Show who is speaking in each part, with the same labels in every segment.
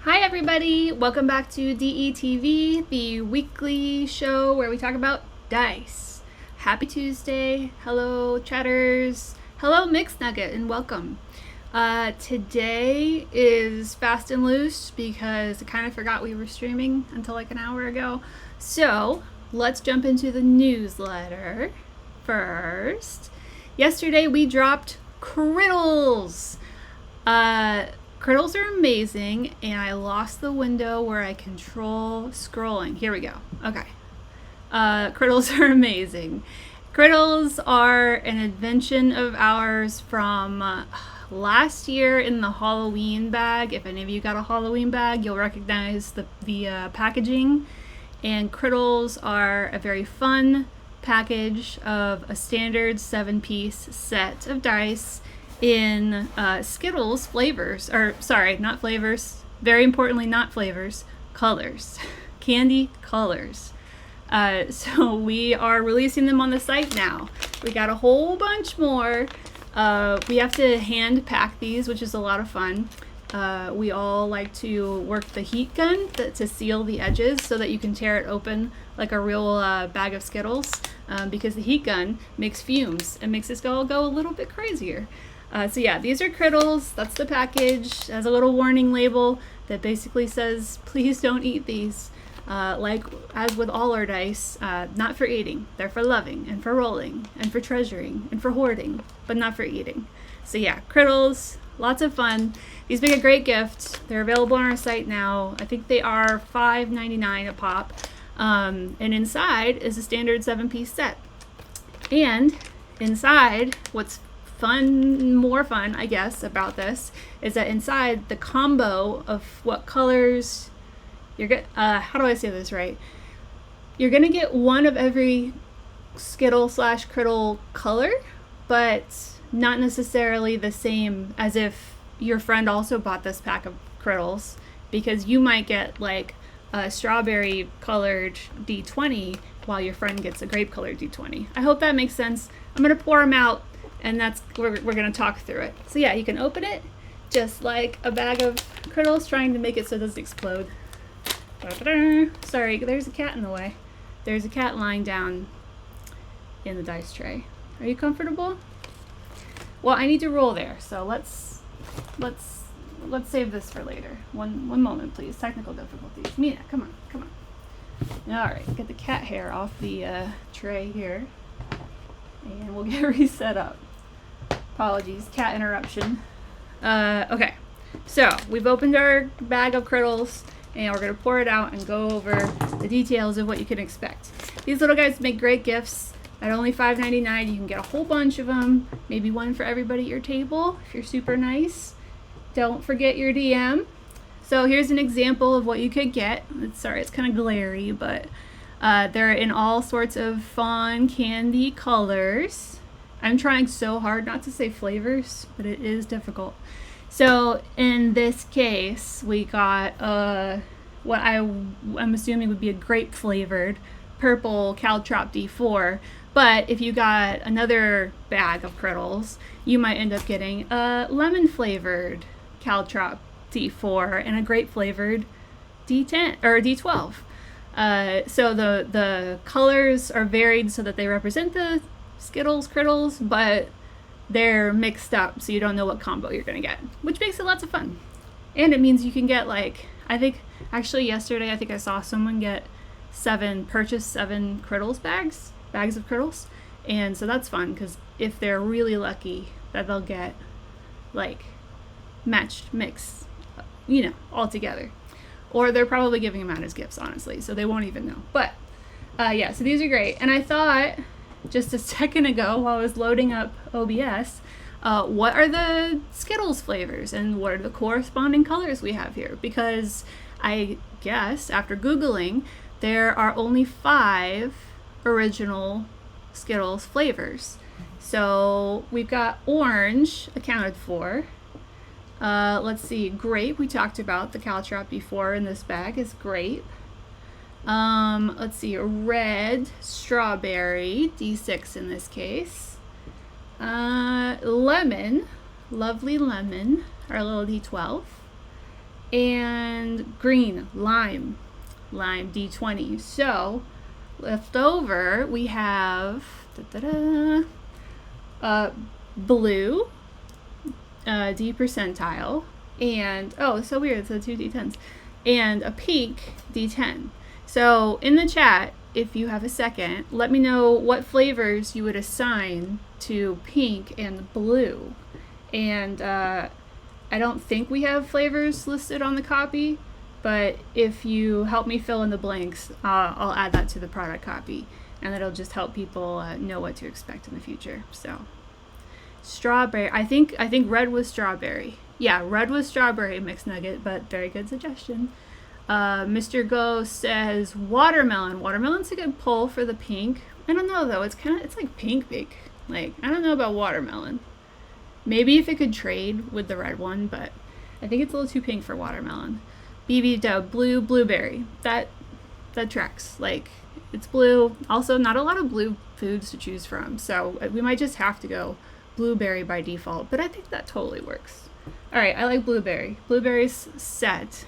Speaker 1: Hi everybody, welcome back to DETV, the weekly show where we talk about dice. Happy Tuesday, hello chatters, hello Mixed Nugget, and welcome. Today is fast and loose because I kind of forgot we were streaming until like an hour ago. So let's jump into the newsletter first. Yesterday we dropped Crittles. Crittles are amazing, and I lost the window where I control scrolling. Here we go. Okay. Crittles are amazing. Crittles are an invention of ours from last year in the Halloween bag. If any of you got a Halloween bag, you'll recognize the packaging. And Crittles are a very fun package of a standard 7-piece set of dice in Skittles flavors, or sorry, not flavors, very importantly not flavors, colors, candy colors. So we are releasing them on the site now. We got a whole bunch more. We have to hand pack these, which is a lot of fun. We all like to work the heat gun to seal the edges so that you can tear it open like a real bag of Skittles, because the heat gun makes fumes and makes this all go a little bit crazier. So yeah, these are Crittles. That's the package. It has a little warning label that basically says, please don't eat these. Like as with all our dice, not for eating. They're for loving and for rolling and for treasuring and for hoarding, but not for eating. So yeah, Crittles, lots of fun. These make a great gift. They're available on our site now. I think they are $5.99 a pop. And inside is a standard 7-piece set. And inside, what's more fun, I guess, about this is that inside the combo of what colors you're get. How do I say this right? You're gonna get one of every Skittle/Criddle color, but not necessarily the same as if your friend also bought this pack of Crittles, because you might get like a strawberry colored D20 while your friend gets a grape colored D20. I hope that makes sense. I'm gonna pour them out, and that's we're going to talk through it. So yeah, you can open it just like a bag of Crittles, trying to make it so it doesn't explode. Da-da-da. Sorry, there's a cat in the way. There's a cat lying down in the dice tray. Are you comfortable? Well, I need to roll there, so let's save this for later. One moment, please. Technical difficulties. Mina, come on. All right, get the cat hair off the tray here, and we'll get reset up. Apologies, cat interruption. Okay, so we've opened our bag of Crittles, and we're going to pour it out and go over the details of what you can expect. These little guys make great gifts. At only $5.99, you can get a whole bunch of them, maybe one for everybody at your table if you're super nice. Don't forget your DM. So here's an example of what you could get. Sorry, it's kind of glary, but they're in all sorts of fun candy colors. I'm trying so hard not to say flavors, but it is difficult. So in this case, we got what I'm assuming would be a grape flavored purple Caltrop D4. But if you got another bag of Crittles, you might end up getting a lemon flavored Caltrop D4 and a grape flavored D10 or D12. So the colors are varied so that they represent the Skittles, Crittles, but they're mixed up so you don't know what combo you're going to get, which makes it lots of fun. And it means you can get I think yesterday I saw someone purchase 7 Crittles bags of Crittles. And so that's fun, because if they're really lucky that they'll get matched mix, all together. Or they're probably giving them out as gifts, honestly, so they won't even know. But yeah, so these are great. And I thought just a second ago while I was loading up OBS, what are the Skittles flavors and what are the corresponding colors we have here? Because I guess after Googling, there are only 5 original Skittles flavors. So we've got orange accounted for. Let's see, grape, we talked about the Caltrop before in this bag is grape. Let's see, red, strawberry, D6 in this case. Lemon, lovely lemon, our little D12. And green, lime D20. So left over we have blue, D percentile, and oh, it's so weird, it's 2 D10s, and a pink D10. So in the chat, if you have a second, let me know what flavors you would assign to pink and blue. And I don't think we have flavors listed on the copy, but if you help me fill in the blanks, I'll add that to the product copy, and that'll just help people know what to expect in the future. So strawberry, I think red was strawberry. Yeah, red was strawberry mixed nugget, but very good suggestion. Mr. Go says watermelon. Watermelon's a good pull for the pink. I don't know though, it's like pink. Like, I don't know about watermelon. Maybe if it could trade with the red one, but I think it's a little too pink for watermelon. BB Dub, blueberry. That tracks. Like, it's blue. Also, not a lot of blue foods to choose from, so we might just have to go blueberry by default, but I think that totally works. All right, I like blueberry. Blueberry's set.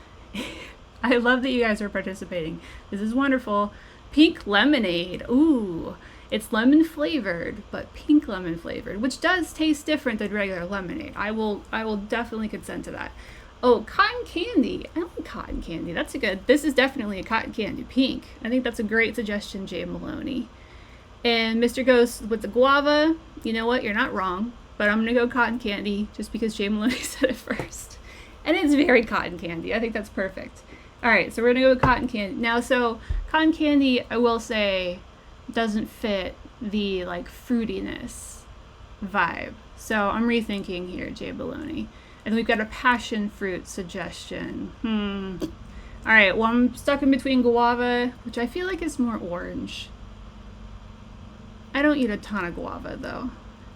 Speaker 1: I love that you guys are participating. This is wonderful. Pink lemonade. Ooh, it's lemon flavored, but pink lemon flavored, which does taste different than regular lemonade. I will definitely consent to that. Oh, cotton candy. I like cotton candy. That's this is definitely a cotton candy pink. I think that's a great suggestion, Jay Maloney. And Mr. Ghost with the guava. You know what? You're not wrong, but I'm going to go cotton candy just because Jay Maloney said it first. And it's very cotton candy. I think that's perfect. All right, so we're going to go with cotton candy. Now, so cotton candy, I will say, doesn't fit the like fruitiness vibe. So I'm rethinking here, Jay Baloney. And we've got a passion fruit suggestion. All right, well, I'm stuck in between guava, which I feel like is more orange. I don't eat a ton of guava though.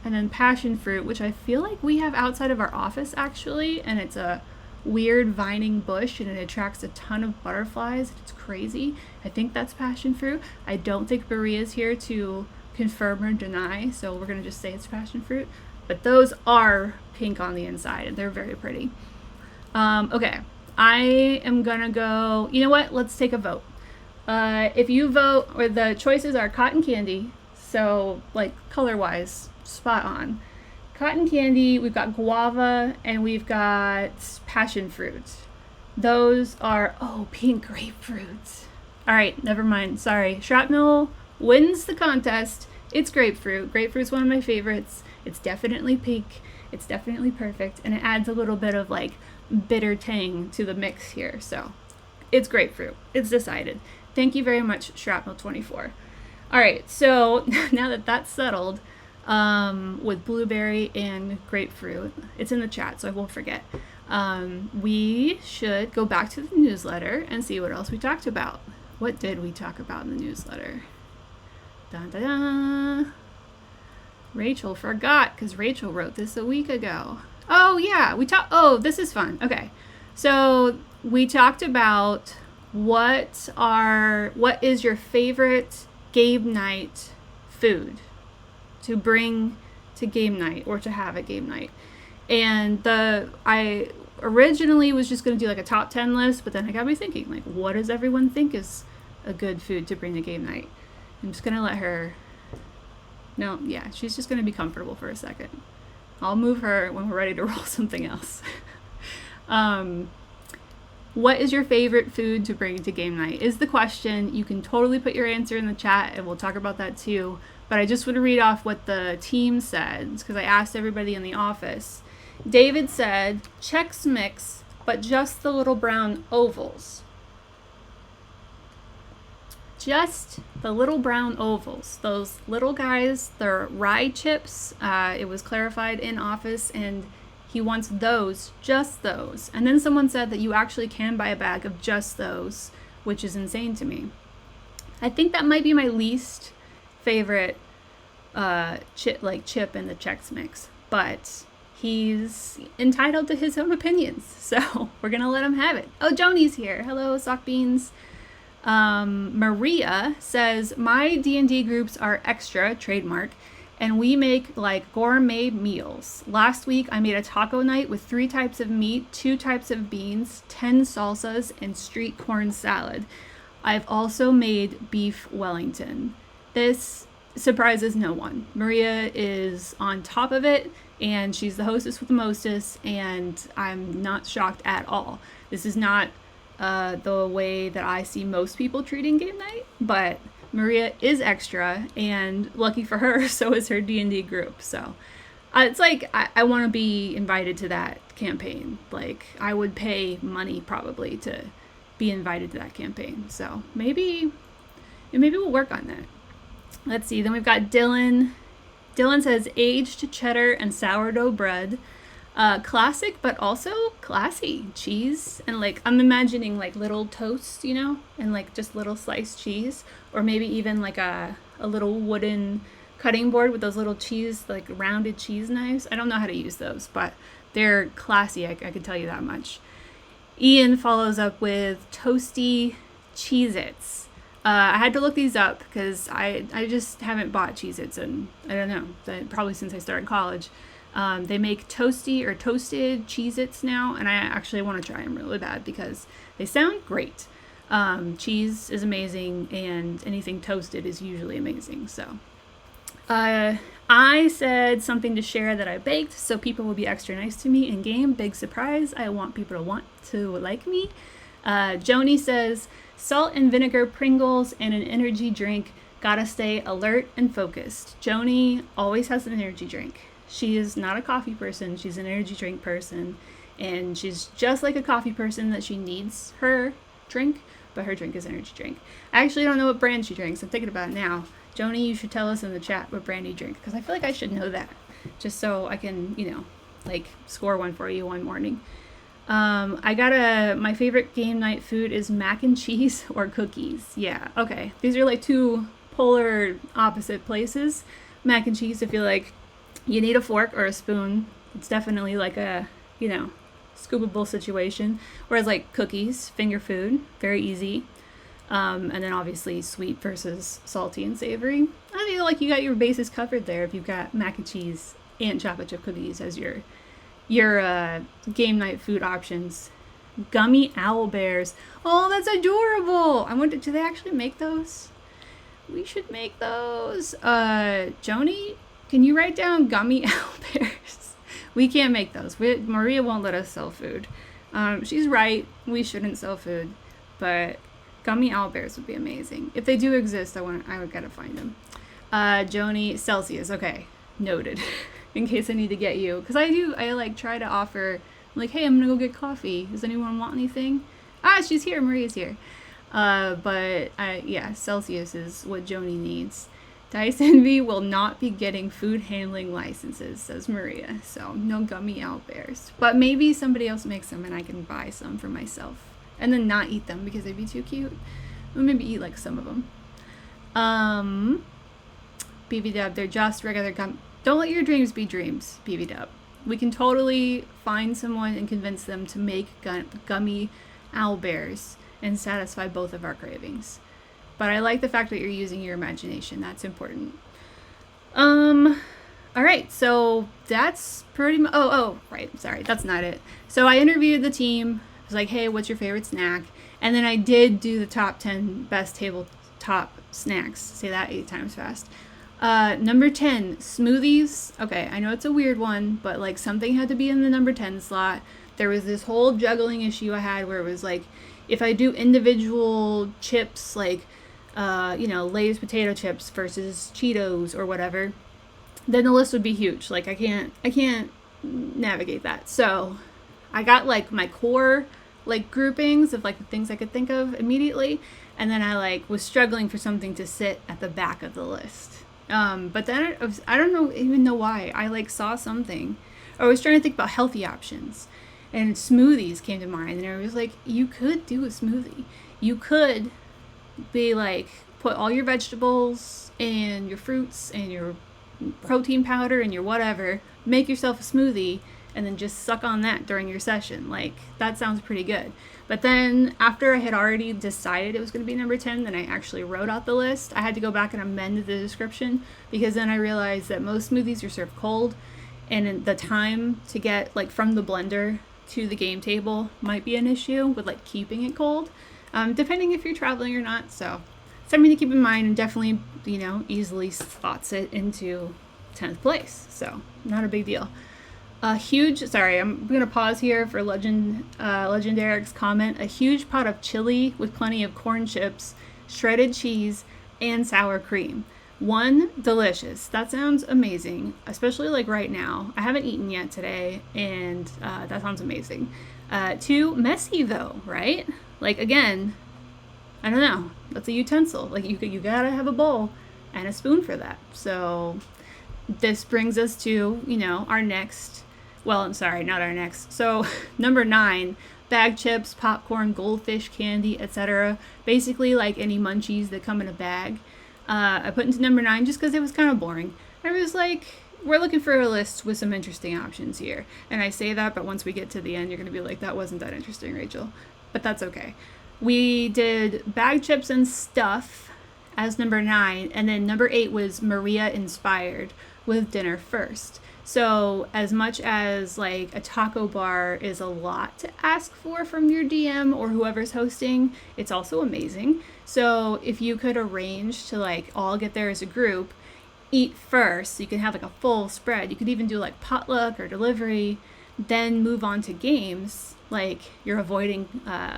Speaker 1: And then passion fruit, which I feel like we have outside of our office actually, and it's a weird vining bush and it attracts a ton of butterflies. It's crazy. I think that's passion fruit. I don't think Maria's here to confirm or deny, so we're gonna just say it's passion fruit. But those are pink on the inside and they're very pretty. Okay, I am gonna go, you know what, let's take a vote. If you vote, or the choices are cotton candy, so like color wise, spot on. Cotton candy, we've got guava, and we've got passion fruit. Those are, oh, pink grapefruit. All right, never mind, sorry. Shrapnel wins the contest. It's grapefruit. Grapefruit's one of my favorites. It's definitely pink. It's definitely perfect, and it adds a little bit of like bitter tang to the mix here. So it's grapefruit. It's decided. Thank you very much, Shrapnel24. All right, so now that that's settled, with blueberry and grapefruit, it's in the chat, so I won't forget. We should go back to the newsletter and see what else we talked about. What did we talk about in the newsletter? Dun, dun, dun. Rachel forgot because Rachel wrote this a week ago. Oh yeah, oh, this is fun. Okay, so we talked about what is your favorite game night food to bring to game night or to have at game night. And I originally was just going to do like a top 10 list, but then it got me thinking, like, what does everyone think is a good food to bring to game night? I'm just going to let her, no, yeah, she's just going to be comfortable for a second. I'll move her when we're ready to roll something else. What is your favorite food to bring to game night is the question. You can totally put your answer in the chat and we'll talk about that too. But I just want to read off what the team said because I asked everybody in the office. David said, Chex Mix, but just the little brown ovals. Just the little brown ovals. Those little guys, they're rye chips. It was clarified in office and he wants those, just those. And then someone said that you actually can buy a bag of just those, which is insane to me. I think that might be my least favorite chip in the Chex Mix, but he's entitled to his own opinions, so we're gonna let him have it. Oh, Joni's here. Hello, Sock Beans. Maria says my D&D groups are extra trademark, and we make like gourmet meals. Last week I made a taco night with 3 types of meat, 2 types of beans, 10 salsas, and street corn salad. I've also made beef Wellington. This surprises no one. Maria is on top of it, and she's the hostess with the mostest, and I'm not shocked at all. This is not the way that I see most people treating game night, but Maria is extra, and lucky for her, so is her D&D group. So it's like I want to be invited to that campaign. Like, I would pay money probably to be invited to that campaign. So maybe we'll work on that. Let's see. Then we've got Dylan. Dylan says aged cheddar and sourdough bread. Classic, but also classy cheese. And like, I'm imagining like little toasts, you know, and like just little sliced cheese, or maybe even like a little wooden cutting board with those little cheese, like rounded cheese knives. I don't know how to use those, but they're classy. I can tell you that much. Ian follows up with toasty Cheez-Its. I had to look these up because I just haven't bought Cheez-Its in, I don't know, probably since I started college. They make toasty or toasted Cheez-Its now, and I actually want to try them really bad because they sound great. Cheese is amazing, and anything toasted is usually amazing. So I said something to share that I baked, so people will be extra nice to me in game. Big surprise. I want people to want to like me. Joni says, salt and vinegar Pringles and an energy drink. Gotta stay alert and focused. Joni always has an energy drink. She is not a coffee person. She's an energy drink person. And she's just like a coffee person that she needs her drink, but her drink is energy drink. I actually don't know what brand she drinks. I'm thinking about it now. Joni, you should tell us in the chat what brand you drink, because I feel like I should know that, just so I can, you know, like score one for you one morning. My favorite game night food is mac and cheese or cookies. Yeah, okay. These are like 2 polar opposite places. Mac and cheese, I feel like you need a fork or a spoon. It's definitely like a, you know, scoopable situation. Whereas like cookies, finger food, very easy. And then obviously sweet versus salty and savory. I feel like you got your bases covered there if you've got mac and cheese and chocolate chip cookies as your game night food options. Gummy owl bears. Oh, that's adorable. I wonder, do they actually make those? We should make those. Joni, can you write down gummy owl bears? We can't make those. Maria won't let us sell food. She's right. We shouldn't sell food, but gummy owl bears would be amazing. If they do exist, I would gotta find them. Joni, Celsius. Okay, noted. In case I need to get you, because I like try to offer, like, hey, I'm gonna go get coffee. Does anyone want anything? She's here. Maria's here. Yeah, Celsius is what Joni needs. Dice Envy will not be getting food handling licenses, says Maria. So no gummy owl bears. But maybe somebody else makes them and I can buy some for myself. And then not eat them because they'd be too cute. Or maybe eat like some of them. BB Dub, they're just regular gum. Don't let your dreams be dreams, BB Dub. We can totally find someone and convince them to make gummy owl bears and satisfy both of our cravings. But I like the fact that you're using your imagination. That's important. All right, so that's pretty much, right, sorry, that's not it. So I interviewed the team. I was like, hey, what's your favorite snack? And then I did do the top 10 best tabletop snacks. Say that 8 times fast. Number 10, smoothies. Okay, I know it's a weird one, but like something had to be in the number 10 slot. There was this whole juggling issue I had where it was like, if I do individual chips, like, Lay's potato chips versus Cheetos or whatever, then the list would be huge. Like I can't navigate that. So I got like my core like groupings of like the things I could think of immediately. And then I like was struggling for something to sit at the back of the list. But then I don't even know why. I like saw something. I was trying to think about healthy options. And smoothies came to mind. And I was like, you could do a smoothie. You could be like, put all your vegetables and your fruits and your protein powder and your whatever, make yourself a smoothie, and then just suck on that during your session. Like, that sounds pretty good. But then after I had already decided it was going to be number 10, then I actually wrote out the list. I had to go back and amend the description because then I realized that most smoothies are served cold, and the time to get like from the blender to the game table might be an issue with like keeping it cold, depending if you're traveling or not. So something to keep in mind, and definitely, easily slots it into 10th place. So not a big deal. Sorry, I'm going to pause here for Legend Eric's comment. A huge pot of chili with plenty of corn chips, shredded cheese, and sour cream. 1, delicious. That sounds amazing, especially like right now. I haven't eaten yet today, and that sounds amazing. 2, messy though, right? Like, again, I don't know. That's a utensil. Like, you gotta have a bowl and a spoon for that. So this brings us to, our next. Well, I'm sorry, not our next. So number 9, bag chips, popcorn, goldfish, candy, etc. Basically like any munchies that come in a bag. I put into number 9 just because it was kind of boring. I was like, we're looking for a list with some interesting options here. And I say that, but once we get to the end, you're going to be like, that wasn't that interesting, Rachel. But that's okay. We did bag chips and stuff as number 9. And then number 8 was Maria inspired with dinner first. So as much as like a taco bar is a lot to ask for from your DM or whoever's hosting, it's also amazing. So if you could arrange to like all get there as a group, eat first, so you can have like a full spread. You could even do like potluck or delivery, then move on to games. Like, you're avoiding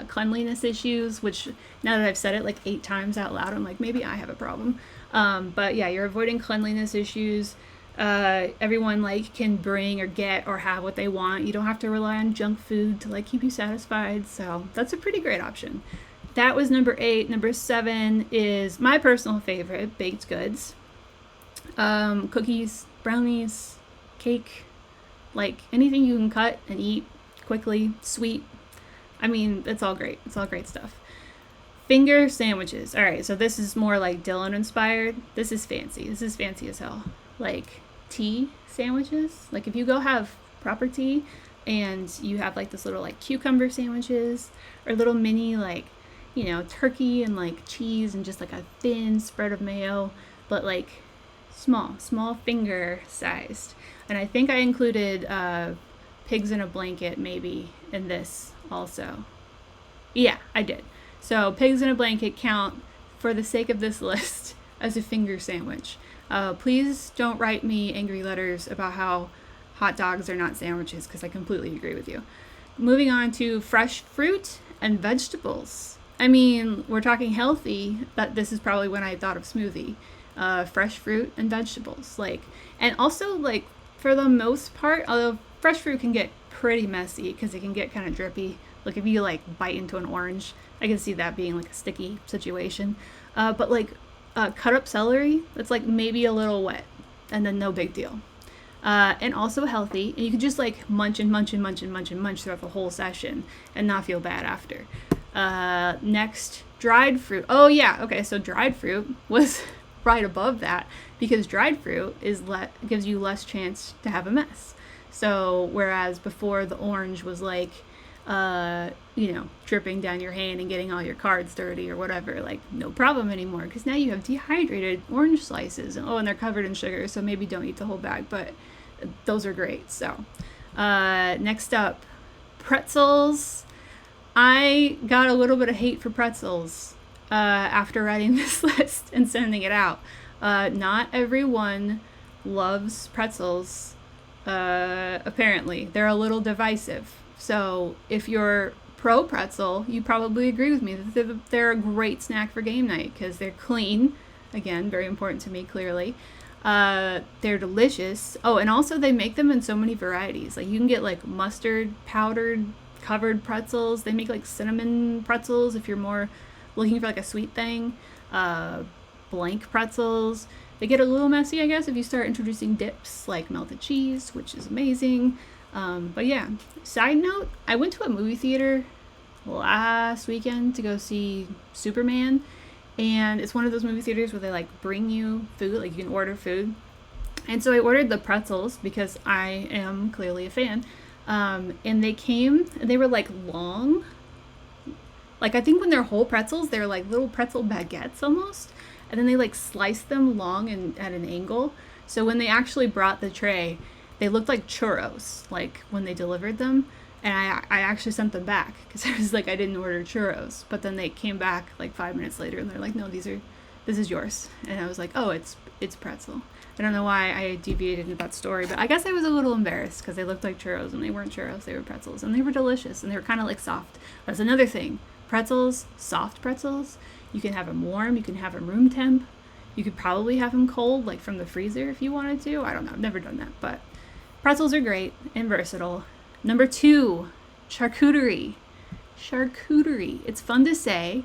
Speaker 1: cleanliness issues, which now that I've said it like 8 times out loud, I'm like, maybe I have a problem. But yeah, you're avoiding cleanliness issues. Everyone like can bring or get or have what they want. You don't have to rely on junk food to like keep you satisfied. So that's a pretty great option. That was number 8. Number 7 is my personal favorite, baked goods. Cookies, brownies, cake, like anything you can cut and eat quickly, sweet. I mean, it's all great. It's all great stuff. Finger sandwiches. All right, so this is more like Dylan inspired. This is fancy. This is fancy as hell. Like tea sandwiches. Like if you go have proper tea and you have like this little like cucumber sandwiches or little mini like, turkey and like cheese and just like a thin spread of mayo, but like small finger sized. And I think I included pigs in a blanket maybe in this also. Yeah, I did. So pigs in a blanket count for the sake of this list as a finger sandwich. Please don't write me angry letters about how hot dogs are not sandwiches, because I completely agree with you. Moving on to fresh fruit and vegetables. I mean, we're talking healthy, but this is probably when I thought of smoothie. Fresh fruit and vegetables. And also, for the most part, although fresh fruit can get pretty messy because it can get kind of drippy. Like if you bite into an orange, I can see that being like a sticky situation. But cut up celery, that's maybe a little wet, and then no big deal. And also healthy, and you can just munch and munch and munch and munch and munch throughout the whole session and not feel bad after. Next, dried fruit. Oh yeah, okay, so dried fruit was right above that because dried fruit gives you less chance to have a mess. So whereas before the orange was dripping down your hand and getting all your cards dirty or whatever, no problem anymore, because now you have dehydrated orange slices. And they're covered in sugar, so maybe don't eat the whole bag, but those are great. So next up, pretzels. I got a little bit of hate for pretzels after writing this list and sending it out. Not everyone loves pretzels. Apparently they're a little divisive. So if you're pro pretzel, you probably agree with me that they're a great snack for game night because they're clean. Again, very important to me, clearly. They're delicious. Oh, and also they make them in so many varieties. You can get mustard powdered covered pretzels. They make cinnamon pretzels if you're more looking for a sweet thing. Blank pretzels. They get a little messy, I guess, if you start introducing dips like melted cheese, which is amazing. But yeah, side note, I went to a movie theater last weekend to go see Superman, and it's one of those movie theaters where they bring you food, you can order food. And so I ordered the pretzels because I am clearly a fan. And they were like long. Like I think when they're whole pretzels, they're like little pretzel baguettes almost. And then they like sliced them long and at an angle. So when they actually brought the tray, they looked like churros, like when they delivered them. And I actually sent them back because I was like, I didn't order churros. But then they came back like 5 minutes later and they're like, no, this is yours. And I was like, oh, it's pretzel. I don't know why I deviated into that story, but I guess I was a little embarrassed because they looked like churros and they weren't churros, they were pretzels. And they were delicious and they were kind of like soft. That's another thing. Pretzels, soft pretzels, you can have them warm, you can have them room temp. You could probably have them cold, like from the freezer if you wanted to. I don't know, I've never done that, but pretzels are great and versatile. Number 2, charcuterie. Charcuterie. It's fun to say.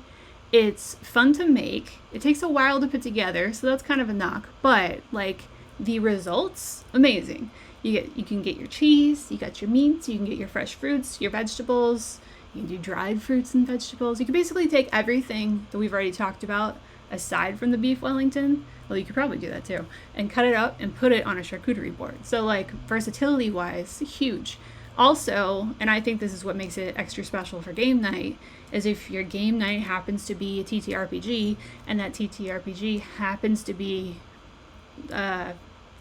Speaker 1: It's fun to make. It takes a while to put together, so that's kind of a knock. But like the results, amazing. You can get your cheese, you got your meats, you can get your fresh fruits, your vegetables. You can do dried fruits and vegetables. You can basically take everything that we've already talked about, aside from the beef Wellington. Well, you could probably do that too, and cut it up and put it on a charcuterie board. So like versatility wise, huge. Also, and I think this is what makes it extra special for game night, is if your game night happens to be a TTRPG and that TTRPG happens to be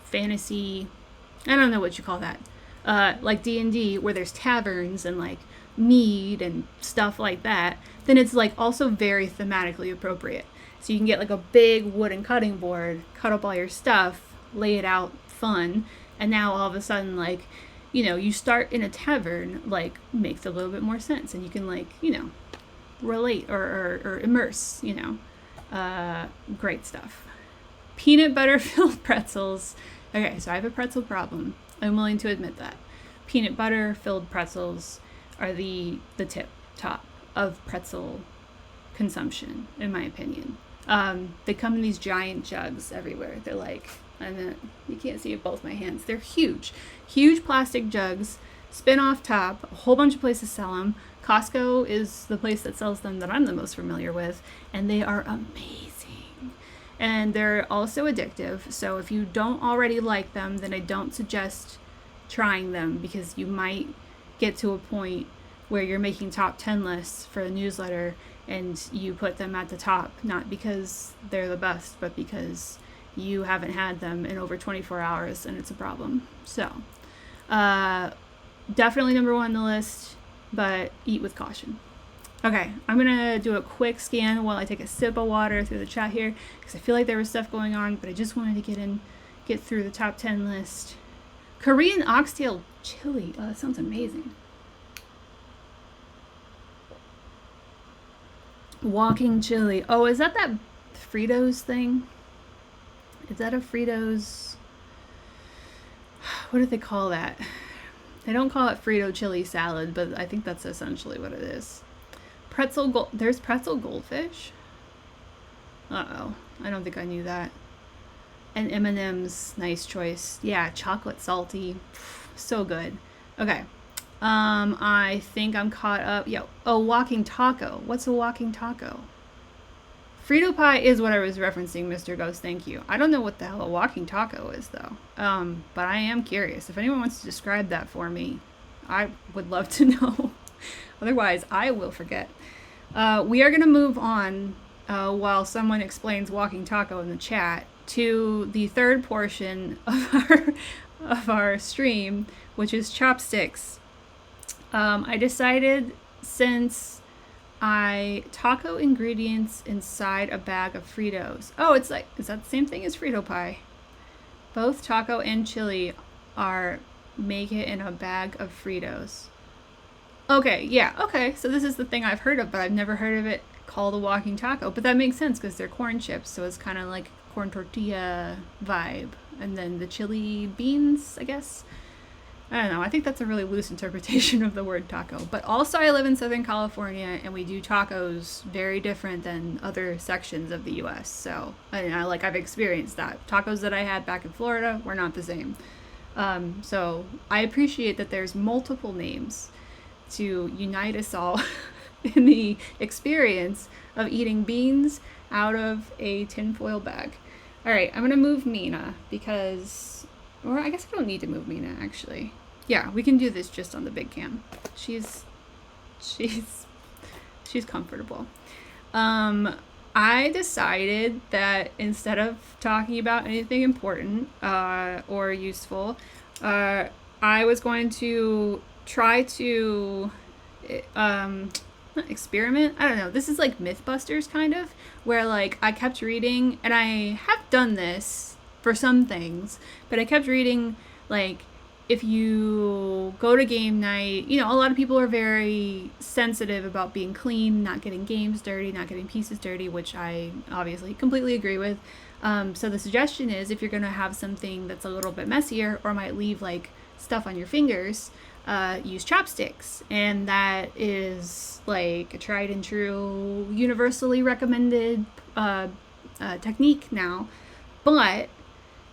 Speaker 1: fantasy, I don't know what you call that, like D&D where there's taverns and like mead and stuff like that, then it's like also very thematically appropriate. So you can get like a big wooden cutting board, cut up all your stuff, lay it out fun, and now all of a sudden like, you know, you start in a tavern, like, makes a little bit more sense. And you can, like, you know, relate or immerse, you know. Great stuff. Peanut butter filled pretzels. Okay, so I have a pretzel problem. I'm willing to admit that. Peanut butter filled pretzels are the tip top of pretzel consumption, in my opinion. They come in these giant jugs everywhere. They're like, you can't see with both my hands. They're huge plastic jugs, spin off top. A whole bunch of places sell them. Costco is the place that sells them that I'm the most familiar with, and they are amazing. And they're also addictive. So if you don't already like them, then I don't suggest trying them because you might get to a point where you're making top 10 lists for a newsletter and you put them at the top, not because they're the best, but because you haven't had them in over 24 hours and it's a problem. So definitely number 1 on the list, but eat with caution. Okay, I'm gonna do a quick scan while I take a sip of water through the chat here because I feel like there was stuff going on, but I just wanted to get through the top 10 list. Korean oxtail chili. Oh, that sounds amazing. Walking chili. Oh, is that Fritos thing? Is that a Fritos? What do they call that? They don't call it Frito chili salad, but I think that's essentially what it is. There's pretzel goldfish? Uh-oh. I don't think I knew that. And M&M's, nice choice. Yeah, chocolate salty. So good. Okay. I think I'm caught up. Walking taco. What's a walking taco? Frito pie is what I was referencing, Mr. Ghost. Thank you. I don't know what the hell a walking taco is, though. But I am curious. If anyone wants to describe that for me, I would love to know. Otherwise, I will forget. We are going to move on while someone explains walking taco in the chat to the third portion of our stream, which is chopsticks. I decided since taco ingredients inside a bag of Fritos. Oh, is that the same thing as Frito pie? Both taco and chili make it in a bag of Fritos. Okay, yeah, okay. So this is the thing I've heard of, but I've never heard of it called a walking taco. But that makes sense because they're corn chips, so it's kind of like corn tortilla vibe. And then the chili beans, I guess. I don't know. I think that's a really loose interpretation of the word taco. But also I live in Southern California and we do tacos very different than other sections of the U.S. So I've experienced that. Tacos that I had back in Florida were not the same. So I appreciate that there's multiple names to unite us all in the experience of eating beans out of a tinfoil bag. All right, I'm going to move Mina or I guess I don't need to move Mina actually. Yeah, we can do this just on the big cam. She's comfortable. I decided that instead of talking about anything important or useful, I was going to try to experiment. I don't know. This is like Mythbusters kind of, where like I kept reading, and I have done this for some things, but I kept reading like, if you go to game night, you know, a lot of people are very sensitive about being clean, not getting games dirty, not getting pieces dirty, which I obviously completely agree with. So the suggestion is, if you're going to have something that's a little bit messier or might leave like stuff on your fingers, use chopsticks. And that is like a tried and true, universally recommended technique now. But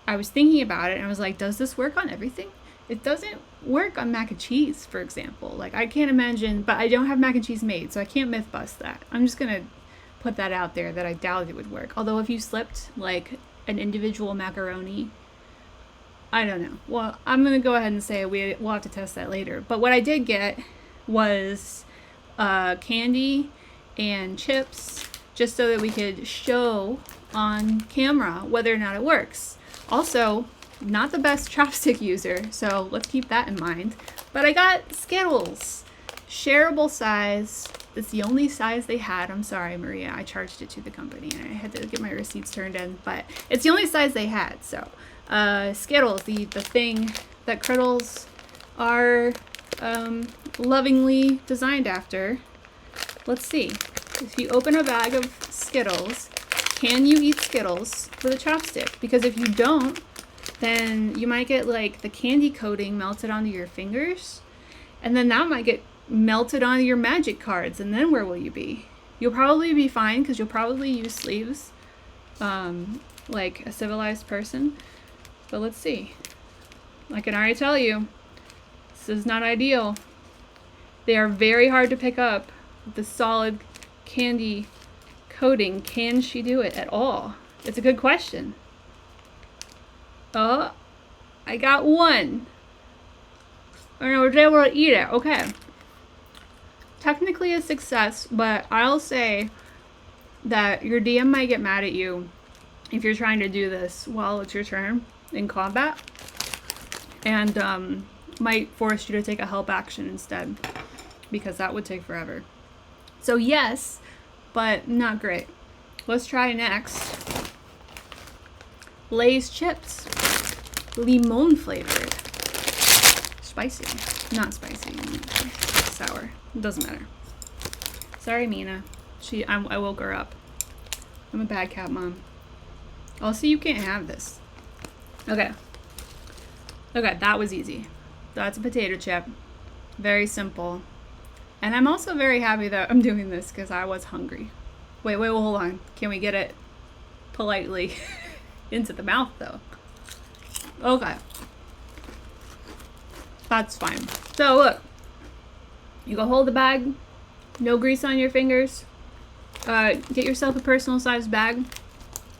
Speaker 1: I was thinking about it and I was like, does this work on everything? It doesn't work on mac and cheese, for example. Like, I can't imagine, but I don't have mac and cheese made, so I can't myth bust that. I'm just gonna put that out there that I doubt it would work. Although if you slipped like an individual macaroni, I don't know. Well, I'm gonna go ahead and say we'll have to test that later. But what I did get was candy and chips, just so that we could show on camera whether or not it works. Also, not the best chopstick user, so let's keep that in mind. But I got Skittles, shareable size. It's the only size they had. I'm sorry, Maria. I charged it to the company and I had to get my receipts turned in, but it's the only size they had. So, Skittles, the thing that Criddles are lovingly designed after. Let's see. If you open a bag of Skittles, can you eat Skittles with a chopstick? Because if you don't, then you might get like the candy coating melted onto your fingers, and then that might get melted onto your magic cards, and then where will you be? You'll probably be fine because you'll probably use sleeves like a civilized person, but let's see. I can already tell you, this is not ideal. They are very hard to pick up with the solid candy coating. Can she do it at all? It's a good question. Oh, I got one. I was able to eat it. Okay. Technically a success, but I'll say that your DM might get mad at you if you're trying to do this while it's your turn in combat, and might force you to take a help action instead, because that would take forever. So yes, but not great. Let's try next. Lay's chips. Limon flavored. Spicy. Not spicy. Sour. It doesn't matter. Sorry, Mina. I woke her up. I'm a bad cat mom. Also, you can't have this. Okay. Okay, that was easy. That's a potato chip. Very simple. And I'm also very happy that I'm doing this because I was hungry. Wait, hold on. Can we get it politely into the mouth, though? Okay. That's fine. So, look. You go hold the bag. No grease on your fingers. Get yourself a personal sized bag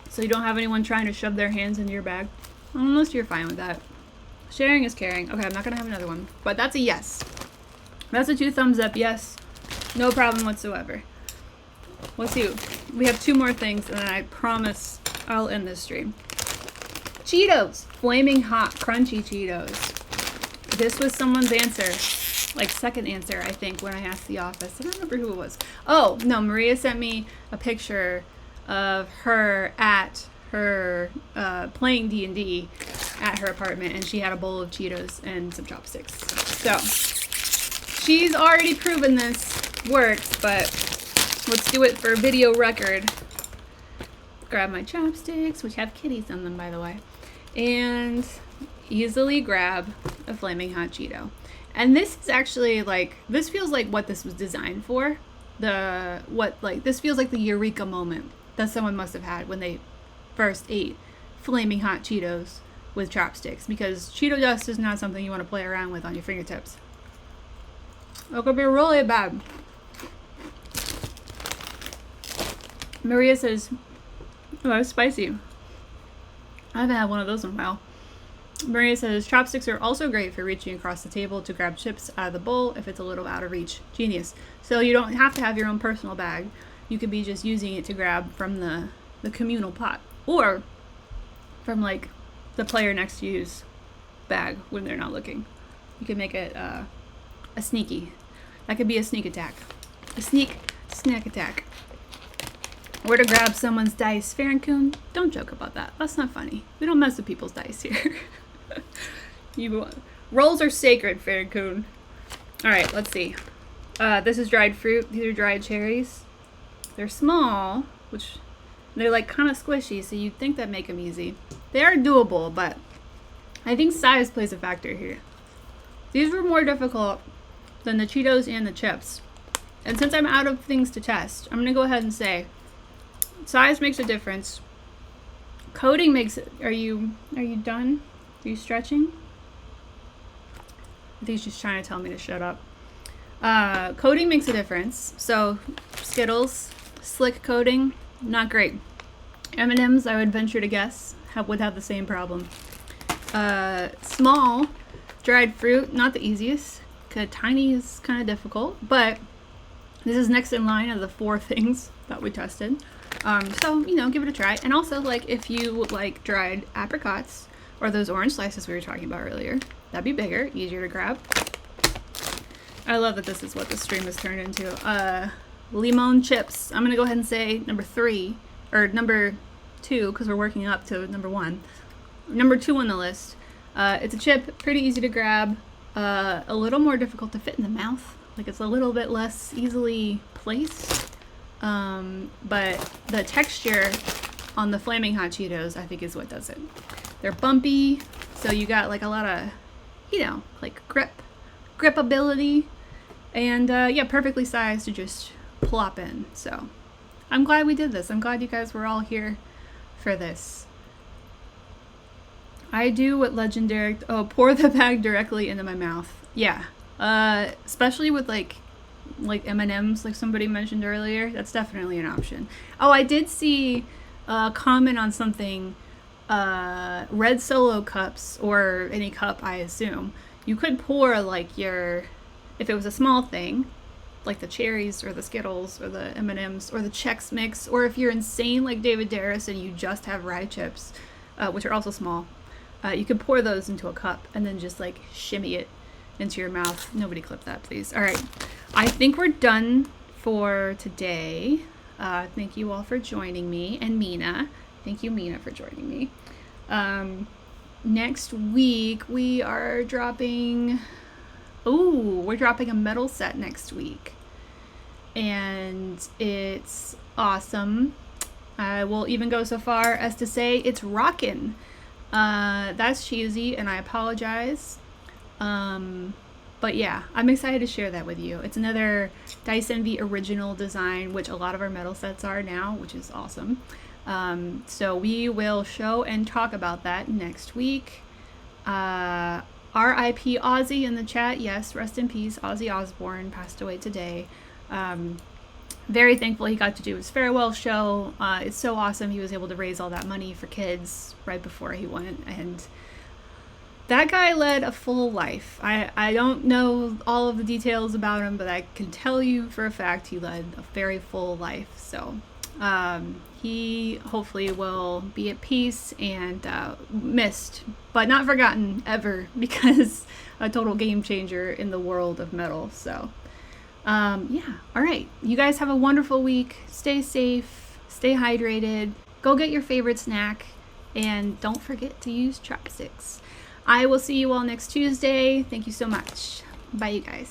Speaker 1: so you don't have anyone trying to shove their hands into your bag. Unless you're fine with that. Sharing is caring. Okay, I'm not gonna have another one. But that's a yes. That's a 2 thumbs up yes. No problem whatsoever. Let's see. We have 2 more things and then I promise I'll end this stream. Cheetos. Flaming hot crunchy Cheetos. This was someone's answer. Like second answer, I think, when I asked the office. I don't remember who it was. Oh, no, Maria sent me a picture of her at her playing D&D at her apartment, and she had a bowl of Cheetos and some chopsticks. So, she's already proven this works, but let's do it for video record. Grab my chopsticks, which have kitties on them, by the way, and easily grab a flaming hot Cheeto. And this is actually like, this feels like what this was designed for. This feels like the eureka moment that someone must have had when they first ate flaming hot Cheetos with chopsticks, because Cheeto dust is not something you want to play around with on your fingertips. It could be really bad. Maria says, oh, that was spicy. I haven't had one of those in a while. Maria says chopsticks are also great for reaching across the table to grab chips out of the bowl if it's a little out of reach. Genius. So you don't have to have your own personal bag. You could be just using it to grab from the communal pot, or from like the player next to you's bag when they're not looking. You can make it a sneaky. That could be a sneak attack. A snack attack. Or to grab someone's dice. Farron-kun, don't joke about that. That's not funny. We don't mess with people's dice here. Rolls are sacred, Farron-kun. Alright, let's see. This is dried fruit. These are dried cherries. They're small, which they're like kind of squishy, so you'd think that'd make them easy. They are doable, but I think size plays a factor here. These were more difficult than the Cheetos and the chips. And since I'm out of things to test, I'm going to go ahead and say size makes a difference. Coating makes it. Are you done? Are you stretching? I think he's just trying to tell me to shut up. Coating makes a difference. So Skittles, slick coating, not great. M&Ms, I would venture to guess, would have the same problem. Small, dried fruit, not the easiest. Tiny is kind of difficult, but this is next in line of the 4 things that we tested. So, give it a try. And also, like, if you like dried apricots or those orange slices we were talking about earlier, that'd be bigger, easier to grab. I love that this is what the stream has turned into. Limon chips. I'm going to go ahead and say number 3, or number 2, because we're working up to number 1. Number 2 on the list. It's a chip, pretty easy to grab, a little more difficult to fit in the mouth. Like, it's a little bit less easily placed. But the texture on the Flaming Hot Cheetos, I think, is what does it. They're bumpy, so you got like a lot of, like gripability, and yeah, perfectly sized to just plop in. So I'm glad we did this. I'm glad you guys were all here for this. I do what Legendary, pour the bag directly into my mouth. Yeah, especially with like M&Ms, like somebody mentioned earlier. That's definitely an option. Oh, I did see a comment on something. Red Solo cups, or any cup, I assume, you could pour like if it was a small thing, like the cherries or the Skittles or the M&Ms or the Chex Mix, or if you're insane like David Darris and you just have rye chips, which are also small, you could pour those into a cup and then just like shimmy it into your mouth. Nobody clip that, please. All right, I think we're done for today. Thank you all for joining me, and Mina. Thank you, Mina, for joining me. Next week we are dropping. We're dropping a metal set next week, and it's awesome. I will even go so far as to say it's rockin'. That's cheesy, and I apologize. But yeah, I'm excited to share that with you. It's another Dice Envy original design, which a lot of our metal sets are now, which is awesome. So we will show and talk about that next week. R.I.P. Ozzy in the chat. Yes, rest in peace. Ozzy Osbourne passed away today. Very thankful he got to do his farewell show. It's so awesome he was able to raise all that money for kids right before he went, and that guy led a full life. I don't know all of the details about him, but I can tell you for a fact he led a very full life. So he hopefully will be at peace and missed, but not forgotten ever, because a total game changer in the world of metal. So yeah, all right. You guys have a wonderful week. Stay safe, stay hydrated, go get your favorite snack, and don't forget to use chopsticks. I will see you all next Tuesday. Thank you so much. Bye, you guys.